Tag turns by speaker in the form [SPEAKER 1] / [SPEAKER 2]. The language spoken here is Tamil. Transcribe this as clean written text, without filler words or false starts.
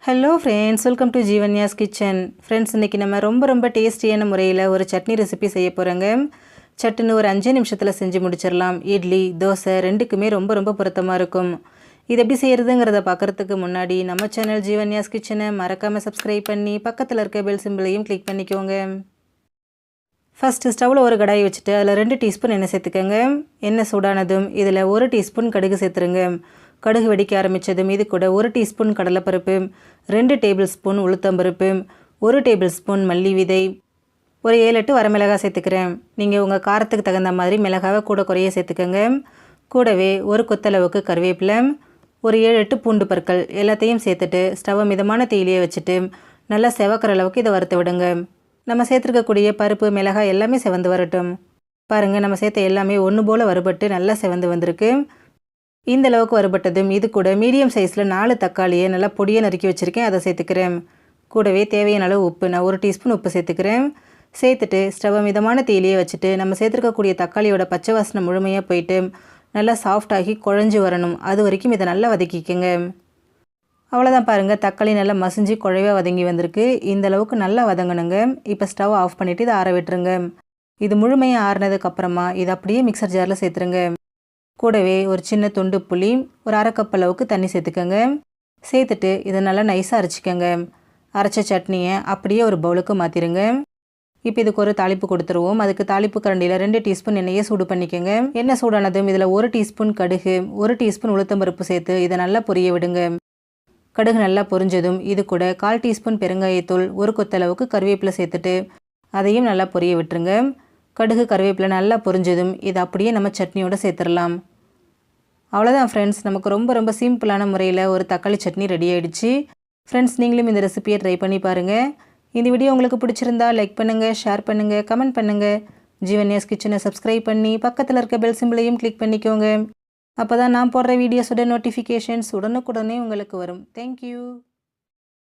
[SPEAKER 1] Hello friends, welcome to Jeevanya's kitchen. Friends, இன்றைக்கி நம்ம ரொம்ப டேஸ்டியான முறையில் ஒரு சட்னி ரெசிபி செய்ய போகிறோங்க. சட்டுன்னு ஒரு 5 நிமிஷத்தில் செஞ்சு முடிச்சிடலாம். இட்லி, தோசை ரெண்டுக்குமே ரொம்ப பொருத்தமாக இருக்கும். இது எப்படி செய்கிறதுங்கிறத பார்க்குறதுக்கு முன்னாடி நம்ம சேனல் ஜீவன்யாஸ் கிச்சனை மறக்காமல் சப்ஸ்கிரைப் பண்ணி பக்கத்தில் இருக்க பெல் சிம்பிளையும் கிளிக் பண்ணிக்கோங்க. ஃபஸ்ட்டு ஸ்டவ்வில் ஒரு கடாயை வச்சுட்டு அதில் 2 டீஸ்பூன் எண்ணெய் சேர்த்துக்கோங்க. எண்ணெய் சூடானதும் இதில் 1 டீஸ்பூன் கடுகு சேர்த்துருங்க. கடுகு வெடிக்க ஆரம்பித்ததும் இது கூட 1 டீஸ்பூன் கடலைப்பருப்பு, 2 டேபிள் ஸ்பூன் உளுத்தம்பருப்பு, 1 டேபிள் ஸ்பூன் மல்லி விதை, ஒரு 7-8 வரமிளகாய் சேர்த்துக்கிறேன். நீங்கள் உங்கள் காரத்துக்கு தகுந்த மாதிரி மிளகாவை கூட குறைய சேர்த்துக்கோங்க. கூடவே ஒரு கொத்தளவுக்கு கருவேப்பிலை, ஒரு 7-8 பூண்டு பற்கள் எல்லாத்தையும் சேர்த்துட்டு ஸ்டவ்வை மிதமான தீயிலேயே வச்சுட்டு நல்லா செவக்கிற அளவுக்கு இதை வறுத்து விடுங்க. நம்ம சேர்த்துருக்கக்கூடிய பருப்பு, மிளகாய் எல்லாமே செவந்து வரட்டும். பாருங்கள், நம்ம சேர்த்த எல்லாமே ஒன்று போல் வறுபட்டு நல்லா செவந்து வந்திருக்கு. இந்த அளவுக்கு வறுபட்டதும் இது கூட மீடியம் சைஸில் 4 தக்காளியை நல்லா பொடியை நறுக்கி வச்சுருக்கேன், அதை சேர்த்துக்கிறேன். கூடவே தேவையான அளவு உப்பு, நான் 1 டீஸ்பூன் உப்பு சேர்த்துக்கிறேன். சேர்த்துட்டு ஸ்டவ்வை மிதமான தீயிலேயே வச்சுட்டு நம்ம சேர்த்துருக்கக்கூடிய தக்காளியோட பச்சை வாசனை முழுமையாக போயிட்டு நல்லா சாஃப்டாகி குழஞ்சி வரணும். அது வரைக்கும் இதை நல்லா வதக்கிக்கோங்க. அவ்வளோதான், பாருங்கள், தக்காளி நல்லா மசிஞ்சு குழைவாக வதங்கி வந்திருக்கு. இந்த அளவுக்கு நல்லா வதங்கணுங்க. இப்போ ஸ்டவ் ஆஃப் பண்ணிவிட்டு இதை ஆற விட்டுருங்க. இது முழுமையாக ஆறினதுக்கப்புறமா இதை அப்படியே மிக்சர் ஜாரில் சேர்த்துருங்க. கூடவே ஒரு சின்ன துண்டு புளி, ஒரு 1/2 கப் அளவுக்கு தண்ணி சேர்த்துக்கோங்க. சேர்த்துட்டு இதை நல்லா நைஸாக அரைச்சிக்கோங்க. அரைச்ச சட்னியை அப்படியே ஒரு பவுலுக்கு மாற்றிடுங்க. இப்போ இதுக்கு ஒரு தாளிப்பு கொடுத்துருவோம். அதுக்கு தாளிப்பு கரண்டியில் 2 டீஸ்பூன் எண்ணெயை சூடு பண்ணிக்கோங்க. எண்ணெய் சூடானதும் இதில் 1 டீஸ்பூன் கடுகு, 1 டீஸ்பூன் உளுத்தம்பருப்பு சேர்த்து இதை நல்லா பொரிய விடுங்க. கடுகு நல்லா பொரிஞ்சதும் இது கூட 1/4 டீஸ்பூன் பெருங்காயத்தூள், ஒரு கொத்தளவுக்கு கருவேப்பிலை சேர்த்துட்டு அதையும் நல்லா பொரிய விட்டுருங்க. கடுகு கருவேப்பிலை நல்லா பொரிஞ்சதும் இதை அப்படியே நம்ம சட்னியோடு சேர்த்துடலாம். அவ்வளோதான் ஃப்ரெண்ட்ஸ், நமக்கு ரொம்ப சிம்பிளான முறையில் ஒரு தக்காளி சட்னி ரெடி ஆகிடுச்சு. ஃப்ரெண்ட்ஸ், நீங்களும் இந்த ரெசிபியை ட்ரை பண்ணி பாருங்கள். இந்த வீடியோ உங்களுக்கு பிடிச்சிருந்தா லைக் பண்ணுங்கள், ஷேர் பண்ணுங்கள், கமெண்ட் பண்ணுங்கள். ஜீவன்யாஸ் கிச்சனை சப்ஸ்கிரைப் பண்ணி பக்கத்தில் இருக்க பெல் சிம்பிளையும் கிளிக் பண்ணிக்கோங்க. அப்போ தான் நான் போடுற வீடியோஸோட நோட்டிஃபிகேஷன்ஸ் உடனுக்குடனே உங்களுக்கு வரும். தேங்க்யூ.